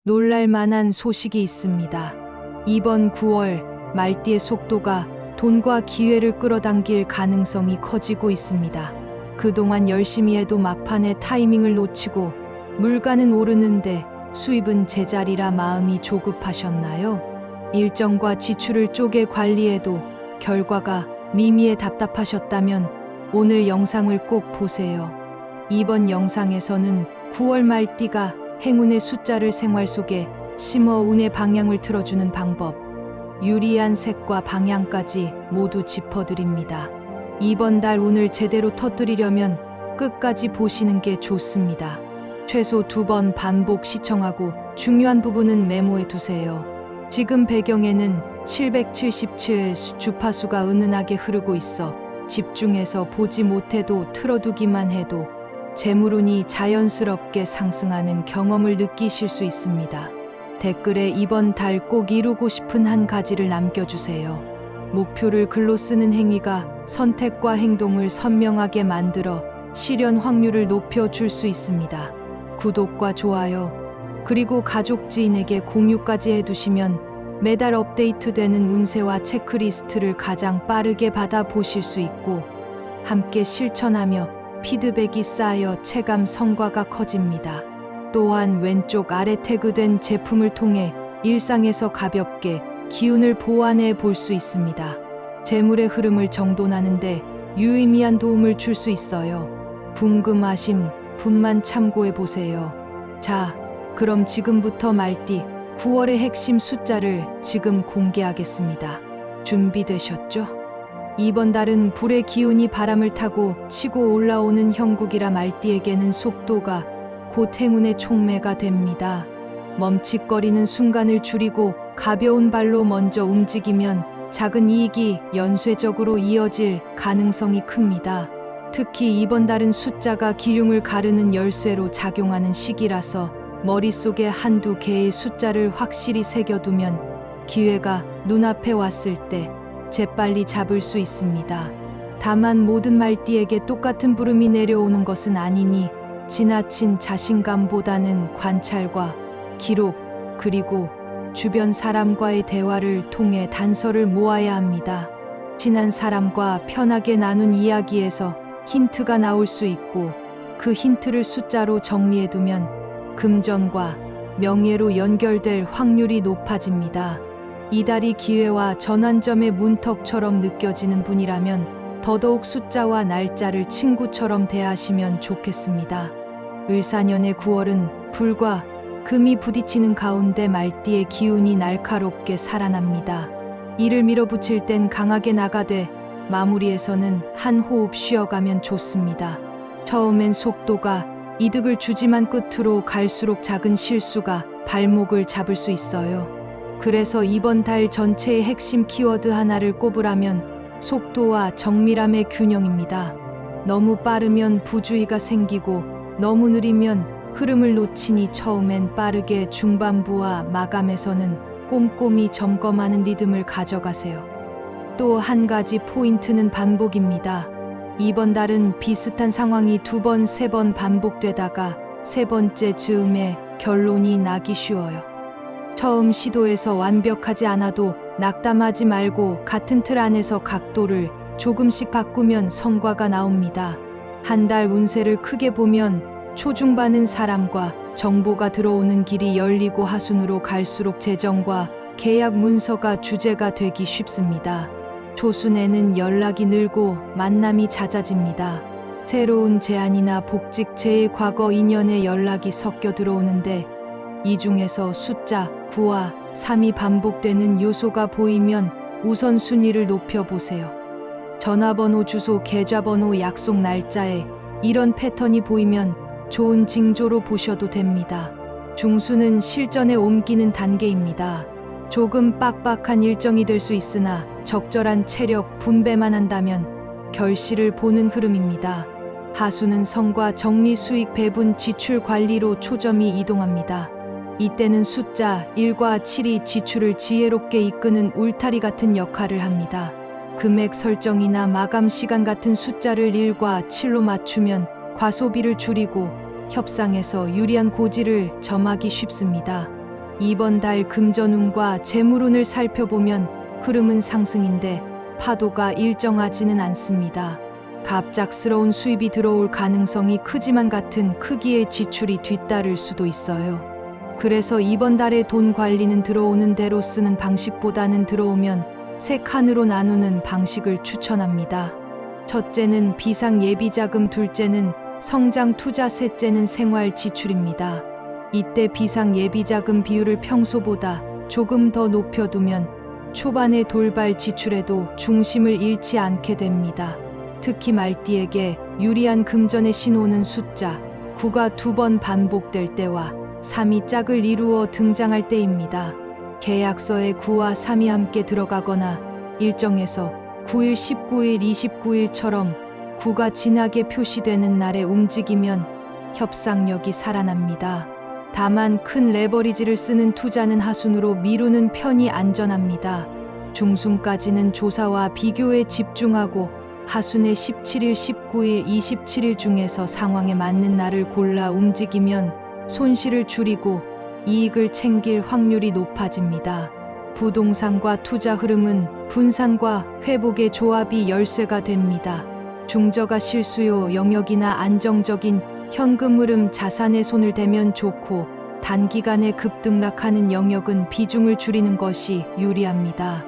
놀랄 만한 소식이 있습니다. 이번 9월 말띠의 속도가 돈과 기회를 끌어당길 가능성이 커지고 있습니다. 그동안 열심히 해도 막판에 타이밍을 놓치고 물가는 오르는데 수입은 제자리라 마음이 조급하셨나요? 일정과 지출을 쪼개 관리해도 결과가 미미해 답답하셨다면 오늘 영상을 꼭 보세요. 이번 영상에서는 9월 말띠가 행운의 숫자를 생활 속에 심어 운의 방향을 틀어주는 방법, 유리한 색과 방향까지 모두 짚어드립니다. 이번 달 운을 제대로 터뜨리려면 끝까지 보시는 게 좋습니다. 최소 2번 반복 시청하고 중요한 부분은 메모해 두세요. 지금 배경에는 777 주파수가 은은하게 흐르고 있어 집중해서 보지 못해도 틀어두기만 해도 재물운이 자연스럽게 상승하는 경험을 느끼실 수 있습니다. 댓글에 이번 달 꼭 이루고 싶은 한 가지를 남겨주세요. 목표를 글로 쓰는 행위가 선택과 행동을 선명하게 만들어 실현 확률을 높여줄 수 있습니다. 구독과 좋아요, 그리고 가족 지인에게 공유까지 해두시면 매달 업데이트되는 운세와 체크리스트를 가장 빠르게 받아보실 수 있고 함께 실천하며 피드백이 쌓여 체감 성과가 커집니다. 또한 왼쪽 아래 태그된 제품을 통해 일상에서 가볍게 기운을 보완해 볼 수 있습니다. 재물의 흐름을 정돈하는데 유의미한 도움을 줄 수 있어요. 궁금하신 분만 참고해 보세요. 자, 그럼 지금부터 말띠 9월의 핵심 숫자를 지금 공개하겠습니다. 준비되셨죠? 이번 달은 불의 기운이 바람을 타고 치고 올라오는 형국이라 말띠에게는 속도가 곧 행운의 촉매가 됩니다. 멈칫거리는 순간을 줄이고 가벼운 발로 먼저 움직이면 작은 이익이 연쇄적으로 이어질 가능성이 큽니다. 특히 이번 달은 숫자가 기륭을 가르는 열쇠로 작용하는 시기라서 머릿속에 한두 개의 숫자를 확실히 새겨두면 기회가 눈앞에 왔을 때 재빨리 잡을 수 있습니다. 다만 모든 말띠에게 똑같은 부름이 내려오는 것은 아니니 지나친 자신감보다는 관찰과 기록, 그리고 주변 사람과의 대화를 통해 단서를 모아야 합니다. 친한 사람과 편하게 나눈 이야기에서 힌트가 나올 수 있고 그 힌트를 숫자로 정리해두면 금전과 명예로 연결될 확률이 높아집니다. 이달이 기회와 전환점의 문턱처럼 느껴지는 분이라면 더더욱 숫자와 날짜를 친구처럼 대하시면 좋겠습니다. 을사년의 9월은 불과 금이 부딪히는 가운데 말띠의 기운이 날카롭게 살아납니다. 이를 밀어붙일 땐 강하게 나가되 마무리에서는 한 호흡 쉬어가면 좋습니다. 처음엔 속도가 이득을 주지만 끝으로 갈수록 작은 실수가 발목을 잡을 수 있어요. 그래서 이번 달 전체의 핵심 키워드 하나를 꼽으라면 속도와 정밀함의 균형입니다. 너무 빠르면 부주의가 생기고 너무 느리면 흐름을 놓치니 처음엔 빠르게 중반부와 마감에서는 꼼꼼히 점검하는 리듬을 가져가세요. 또 한 가지 포인트는 반복입니다. 이번 달은 비슷한 상황이 2번, 3번 반복되다가 세 번째 즈음에 결론이 나기 쉬워요. 처음 시도에서 완벽하지 않아도 낙담하지 말고 같은 틀 안에서 각도를 조금씩 바꾸면 성과가 나옵니다. 한 달 운세를 크게 보면 초중반은 사람과 정보가 들어오는 길이 열리고 하순으로 갈수록 재정과 계약 문서가 주제가 되기 쉽습니다. 초순에는 연락이 늘고 만남이 잦아집니다. 새로운 제안이나 복직, 제의 과거 인연에 연락이 섞여 들어오는데 이 중에서 숫자 9와 3이 반복되는 요소가 보이면 우선순위를 높여보세요. 전화번호, 주소, 계좌번호, 약속 날짜에 이런 패턴이 보이면 좋은 징조로 보셔도 됩니다. 중수는 실전에 옮기는 단계입니다. 조금 빡빡한 일정이 될 수 있으나 적절한 체력 분배만 한다면 결실을 보는 흐름입니다. 하수는 성과 정리, 수익 배분, 지출 관리로 초점이 이동합니다. 이때는 숫자 1과 7이 지출을 지혜롭게 이끄는 울타리 같은 역할을 합니다. 금액 설정이나 마감 시간 같은 숫자를 1과 7로 맞추면 과소비를 줄이고 협상에서 유리한 고지를 점하기 쉽습니다. 이번 달 금전운과 재물운을 살펴보면 흐름은 상승인데 파도가 일정하지는 않습니다. 갑작스러운 수입이 들어올 가능성이 크지만 같은 크기의 지출이 뒤따를 수도 있어요. 그래서 이번 달에 돈 관리는 들어오는 대로 쓰는 방식보다는 들어오면 세 칸으로 나누는 방식을 추천합니다. 첫째는 비상 예비자금, 둘째는 성장 투자, 셋째는 생활 지출입니다. 이때 비상 예비자금 비율을 평소보다 조금 더 높여두면 초반의 돌발 지출에도 중심을 잃지 않게 됩니다. 특히 말띠에게 유리한 금전의 신호는 숫자 9가 2번 반복될 때와 3이 짝을 이루어 등장할 때입니다. 계약서에 9와 3이 함께 들어가거나 일정에서 9일, 19일, 29일처럼 9가 진하게 표시되는 날에 움직이면 협상력이 살아납니다. 다만 큰 레버리지를 쓰는 투자는 하순으로 미루는 편이 안전합니다. 중순까지는 조사와 비교에 집중하고 하순의 17일, 19일, 27일 중에서 상황에 맞는 날을 골라 움직이면 손실을 줄이고 이익을 챙길 확률이 높아집니다. 부동산과 투자 흐름은 분산과 회복의 조합이 열쇠가 됩니다. 중저가 실수요 영역이나 안정적인 현금 흐름 자산에 손을 대면 좋고, 단기간에 급등락하는 영역은 비중을 줄이는 것이 유리합니다.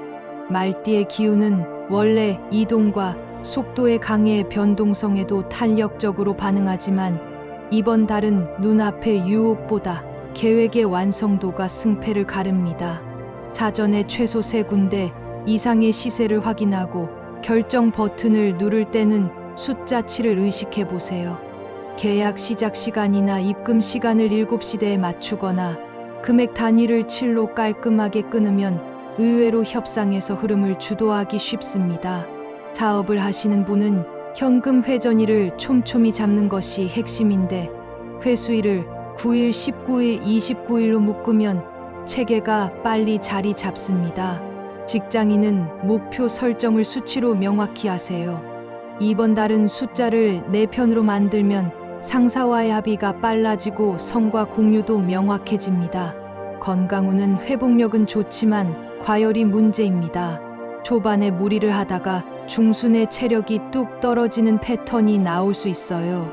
말띠의 기운은 원래 이동과 속도의 강의 변동성에도 탄력적으로 반응하지만 이번 달은 눈앞의 유혹보다 계획의 완성도가 승패를 가릅니다. 사전에 최소 3군데 이상의 시세를 확인하고 결정 버튼을 누를 때는 숫자 7을 의식해 보세요. 계약 시작 시간이나 입금 시간을 7시대에 맞추거나 금액 단위를 7로 깔끔하게 끊으면 의외로 협상에서 흐름을 주도하기 쉽습니다. 사업을 하시는 분은 현금 회전일을 촘촘히 잡는 것이 핵심인데 회수일을 9일, 19일, 29일로 묶으면 체계가 빨리 자리 잡습니다. 직장인은 목표 설정을 수치로 명확히 하세요. 이번 달은 숫자를 4편으로 만들면 상사와의 합의가 빨라지고 성과 공유도 명확해집니다. 건강운은 회복력은 좋지만 과열이 문제입니다. 초반에 무리를 하다가 중순에 체력이 뚝 떨어지는 패턴이 나올 수 있어요.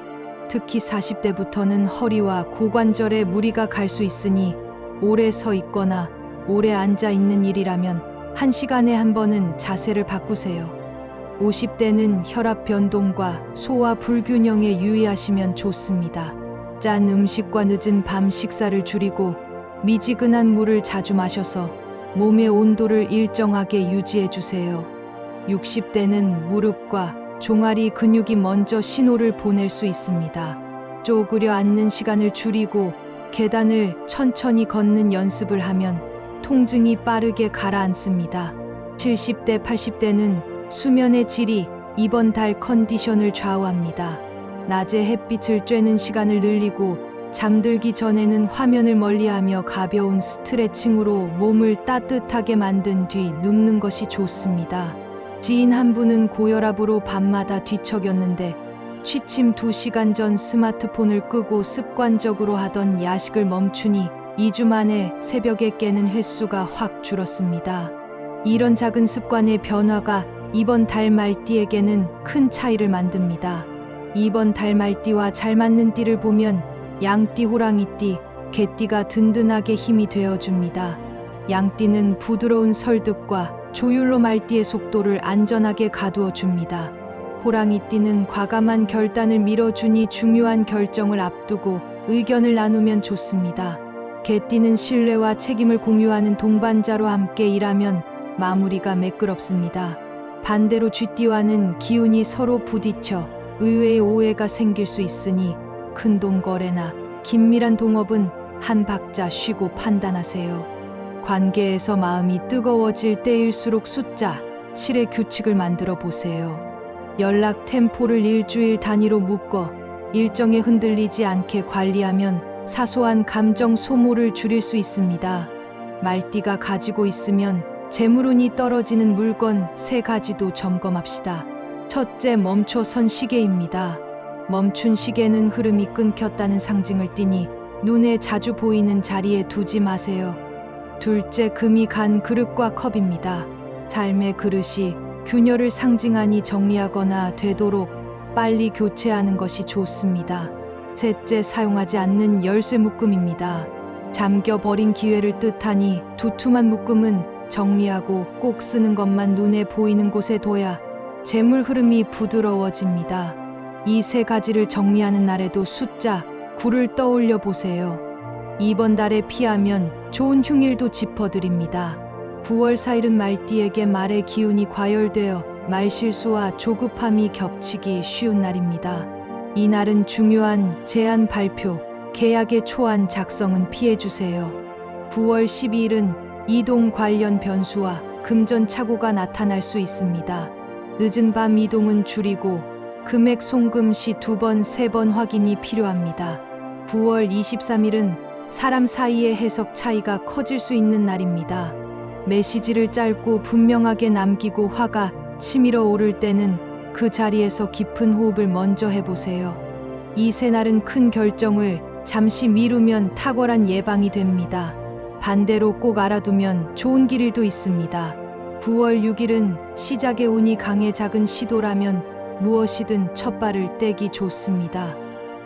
특히 40대부터는 허리와 고관절에 무리가 갈 수 있으니 오래 서 있거나 오래 앉아 있는 일이라면 1시간에 한 번은 자세를 바꾸세요. 50대는 혈압 변동과 소화 불균형에 유의하시면 좋습니다. 짠 음식과 늦은 밤 식사를 줄이고 미지근한 물을 자주 마셔서 몸의 온도를 일정하게 유지해 주세요. 60대는 무릎과 종아리 근육이 먼저 신호를 보낼 수 있습니다. 쪼그려 앉는 시간을 줄이고 계단을 천천히 걷는 연습을 하면 통증이 빠르게 가라앉습니다. 70대, 80대는 수면의 질이 이번 달 컨디션을 좌우합니다. 낮에 햇빛을 쬐는 시간을 늘리고 잠들기 전에는 화면을 멀리하며 가벼운 스트레칭으로 몸을 따뜻하게 만든 뒤 눕는 것이 좋습니다. 지인 한 분은 고혈압으로 밤마다 뒤척였는데 취침 2시간 전 스마트폰을 끄고 습관적으로 하던 야식을 멈추니 2주 만에 새벽에 깨는 횟수가 확 줄었습니다. 이런 작은 습관의 변화가 이번 달 말띠에게는 큰 차이를 만듭니다. 이번 달 말띠와 잘 맞는 띠를 보면 양띠, 호랑이띠, 개띠가 든든하게 힘이 되어줍니다. 양띠는 부드러운 설득과 조율로 말띠의 속도를 안전하게 가두어 줍니다. 호랑이띠는 과감한 결단을 밀어주니 중요한 결정을 앞두고 의견을 나누면 좋습니다. 개띠는 신뢰와 책임을 공유하는 동반자로 함께 일하면 마무리가 매끄럽습니다. 반대로 쥐띠와는 기운이 서로 부딪혀 의외의 오해가 생길 수 있으니 큰돈 거래나 긴밀한 동업은 한 박자 쉬고 판단하세요. 관계에서 마음이 뜨거워질 때일수록 숫자 7의 규칙을 만들어 보세요. 연락 템포를 일주일 단위로 묶어 일정에 흔들리지 않게 관리하면 사소한 감정 소모를 줄일 수 있습니다. 말띠가 가지고 있으면 재물운이 떨어지는 물건 3가지도 점검합시다. 첫째, 멈춰선 시계입니다. 멈춘 시계는 흐름이 끊겼다는 상징을 띠니 눈에 자주 보이는 자리에 두지 마세요. 둘째, 금이 간 그릇과 컵입니다. 삶의 그릇이 균열을 상징하니 정리하거나 되도록 빨리 교체하는 것이 좋습니다. 셋째, 사용하지 않는 열쇠 묶음입니다. 잠겨버린 기회를 뜻하니 두툼한 묶음은 정리하고 꼭 쓰는 것만 눈에 보이는 곳에 둬야 재물 흐름이 부드러워집니다. 이 세 가지를 정리하는 날에도 숫자 9를 떠올려 보세요. 이번 달에 피하면 좋은 흉일도 짚어드립니다. 9월 4일은 말띠에게 말의 기운이 과열되어 말실수와 조급함이 겹치기 쉬운 날입니다. 이 날은 중요한 제안 발표, 계약의 초안 작성은 피해주세요. 9월 12일은 이동 관련 변수와 금전 착오가 나타날 수 있습니다. 늦은 밤 이동은 줄이고 금액 송금 시 2번, 3번 확인이 필요합니다. 9월 23일은 사람 사이의 해석 차이가 커질 수 있는 날입니다. 메시지를 짧고 분명하게 남기고 화가 치밀어 오를 때는 그 자리에서 깊은 호흡을 먼저 해보세요. 이 세 날은 큰 결정을 잠시 미루면 탁월한 예방이 됩니다. 반대로 꼭 알아두면 좋은 길도 있습니다. 9월 6일은 시작의 운이 강해 작은 시도라면 무엇이든 첫 발을 떼기 좋습니다.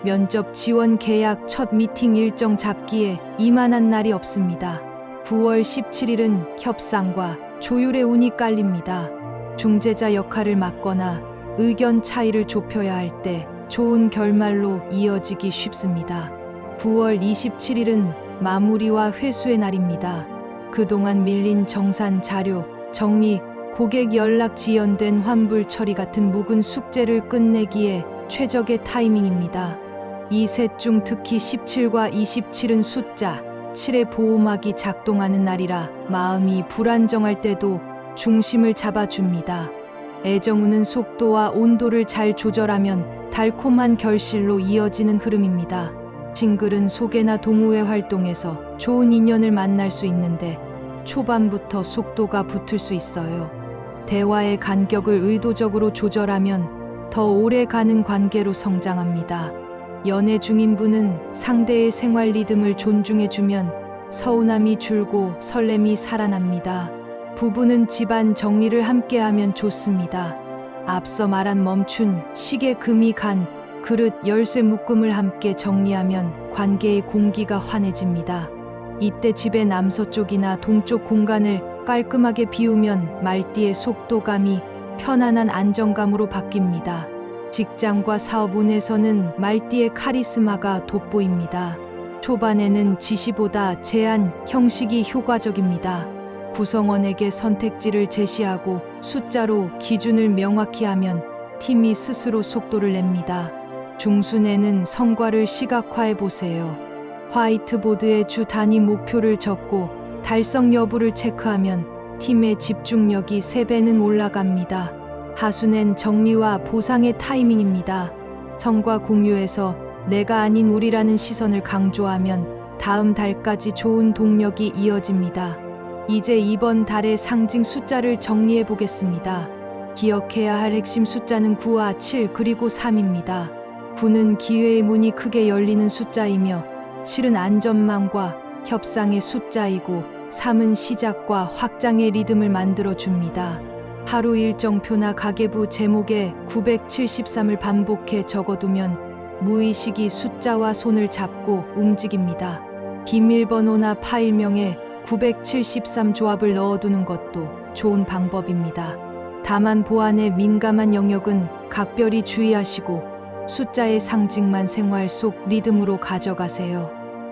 면접 지원 계약 첫 미팅 일정 잡기에 이만한 날이 없습니다. 9월 17일은 협상과 조율의 운이 깔립니다. 중재자 역할을 맡거나 의견 차이를 좁혀야 할 때 좋은 결말로 이어지기 쉽습니다. 9월 27일은 마무리와 회수의 날입니다. 그동안 밀린 정산 자료, 정리, 고객 연락 지연된 환불 처리 같은 묵은 숙제를 끝내기에 최적의 타이밍입니다. 이 셋 중 특히 17과 27은 숫자 7의 보호막이 작동하는 날이라 마음이 불안정할 때도 중심을 잡아줍니다. 애정우는 속도와 온도를 잘 조절하면 달콤한 결실로 이어지는 흐름입니다. 싱글은 소개나 동호회 활동에서 좋은 인연을 만날 수 있는데 초반부터 속도가 붙을 수 있어요. 대화의 간격을 의도적으로 조절하면 더 오래 가는 관계로 성장합니다. 연애 중인 분은 상대의 생활 리듬을 존중해주면 서운함이 줄고 설렘이 살아납니다. 부부는 집안 정리를 함께하면 좋습니다. 앞서 말한 멈춘 시계, 금이 간 그릇, 열쇠 묶음을 함께 정리하면 관계의 공기가 환해집니다. 이때 집의 남서쪽이나 동쪽 공간을 깔끔하게 비우면 말띠의 속도감이 편안한 안정감으로 바뀝니다. 직장과 사업 운에서는 말띠의 카리스마가 돋보입니다. 초반에는 지시보다 제안, 형식이 효과적입니다. 구성원에게 선택지를 제시하고 숫자로 기준을 명확히 하면 팀이 스스로 속도를 냅니다. 중순에는 성과를 시각화해 보세요. 화이트보드에 주 단위 목표를 적고 달성 여부를 체크하면 팀의 집중력이 3배는 올라갑니다. 하순엔 정리와 보상의 타이밍입니다. 성과 공유에서 내가 아닌 우리라는 시선을 강조하면 다음 달까지 좋은 동력이 이어집니다. 이제 이번 달의 상징 숫자를 정리해 보겠습니다. 기억해야 할 핵심 숫자는 9와 7 그리고 3입니다. 9는 기회의 문이 크게 열리는 숫자이며 7은 안전망과 협상의 숫자이고 3은 시작과 확장의 리듬을 만들어줍니다. 하루 일정표나 가계부 제목에 973을 반복해 적어두면 무의식이 숫자와 손을 잡고 움직입니다. 비밀번호나 파일명에 973 조합을 넣어두는 것도 좋은 방법입니다. 다만 보안에 민감한 영역은 각별히 주의하시고 숫자의 상징만 생활 속 리듬으로 가져가세요.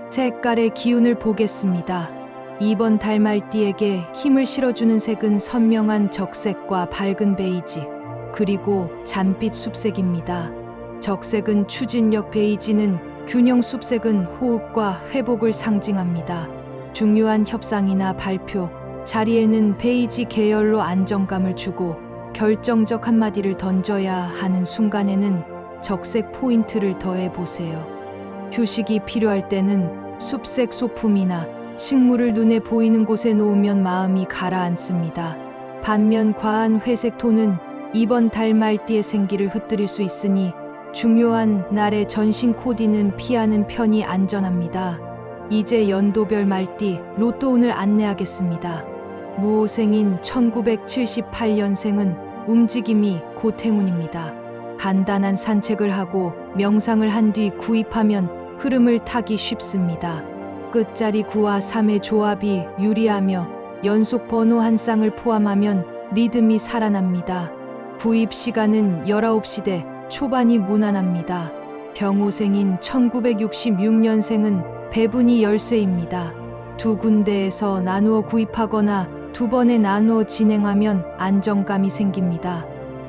색깔의 기운을 보겠습니다. 이번 달 말띠에게 힘을 실어주는 색은 선명한 적색과 밝은 베이지, 그리고 잔빛 숲색입니다. 적색은 추진력, 베이지는 균형, 숲색은 호흡과 회복을 상징합니다. 중요한 협상이나 발표, 자리에는 베이지 계열로 안정감을 주고 결정적 한마디를 던져야 하는 순간에는 적색 포인트를 더해 보세요. 휴식이 필요할 때는 숲색 소품이나 식물을 눈에 보이는 곳에 놓으면 마음이 가라앉습니다. 반면 과한 회색 톤은 이번 달 말띠의 생기를 흩뜨릴 수 있으니 중요한 날의 전신 코디는 피하는 편이 안전합니다. 이제 연도별 말띠 로또운을 안내하겠습니다. 무오생인 1978년생은 움직임이 곧 행운입니다. 간단한 산책을 하고 명상을 한 뒤 구입하면 흐름을 타기 쉽습니다. 끝자리 9와 3의 조합이 유리하며 연속 번호 한 쌍을 포함하면 리듬이 살아납니다. 구입 시간은 19시대 초반이 무난합니다. 병호생인 1966년생은 배분이 열쇠입니다. 두 군데에서 나누어 구입하거나 두 번에 나누어 진행하면 안정감이 생깁니다.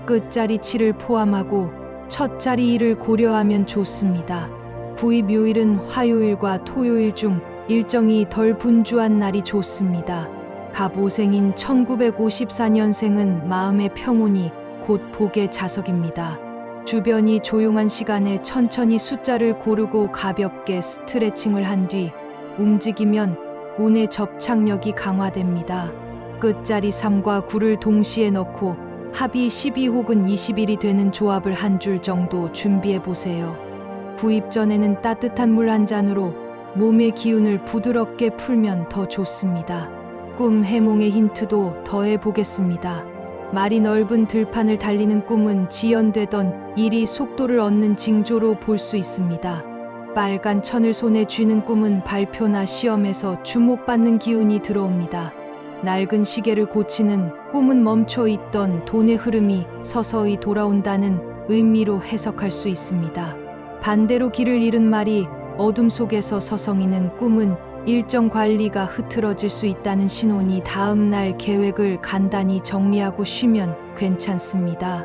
끝자리 7을 포함하고 첫 자리 1을 고려하면 좋습니다. 구입 요일은 화요일과 토요일 중 일정이 덜 분주한 날이 좋습니다. 갑오생인 1954년생은 마음의 평온이 곧 복의 자석입니다. 주변이 조용한 시간에 천천히 숫자를 고르고 가볍게 스트레칭을 한 뒤 움직이면 운의 접착력이 강화됩니다. 끝자리 3과 9를 동시에 넣고 합이 12 혹은 21이 되는 조합을 한 줄 정도 준비해 보세요. 구입 전에는 따뜻한 물 한 잔으로 몸의 기운을 부드럽게 풀면 더 좋습니다. 꿈 해몽의 힌트도 더해 보겠습니다. 말이 넓은 들판을 달리는 꿈은 지연되던 일이 속도를 얻는 징조로 볼 수 있습니다. 빨간 천을 손에 쥐는 꿈은 발표나 시험에서 주목받는 기운이 들어옵니다. 낡은 시계를 고치는 꿈은 멈춰 있던 돈의 흐름이 서서히 돌아온다는 의미로 해석할 수 있습니다. 반대로 길을 잃은 말이 어둠 속에서 서성이는 꿈은 일정 관리가 흐트러질 수 있다는 신호니 다음 날 계획을 간단히 정리하고 쉬면 괜찮습니다.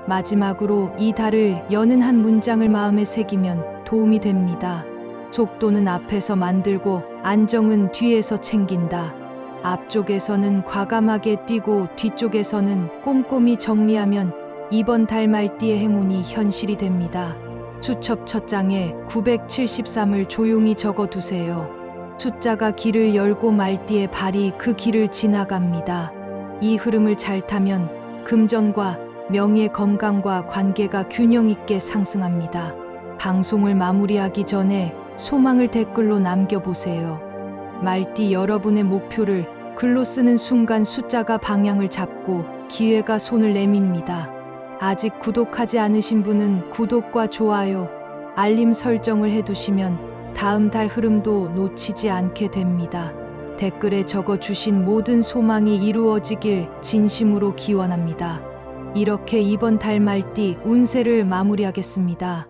마지막으로 이 달을 여는 한 문장을 마음에 새기면 도움이 됩니다. 속도는 앞에서 만들고 안정은 뒤에서 챙긴다. 앞쪽에서는 과감하게 뛰고 뒤쪽에서는 꼼꼼히 정리하면 이번 달 말띠의 행운이 현실이 됩니다. 수첩 첫 장에 973을 조용히 적어두세요. 숫자가 길을 열고 말띠의 발이 그 길을 지나갑니다. 이 흐름을 잘 타면 금전과 명예, 건강과 관계가 균형 있게 상승합니다. 방송을 마무리하기 전에 소망을 댓글로 남겨보세요. 말띠 여러분의 목표를 글로 쓰는 순간 숫자가 방향을 잡고 기회가 손을 내밉니다. 아직 구독하지 않으신 분은 구독과 좋아요, 알림 설정을 해두시면 다음 달 흐름도 놓치지 않게 됩니다. 댓글에 적어주신 모든 소망이 이루어지길 진심으로 기원합니다. 이렇게 이번 달 말띠 운세를 마무리하겠습니다.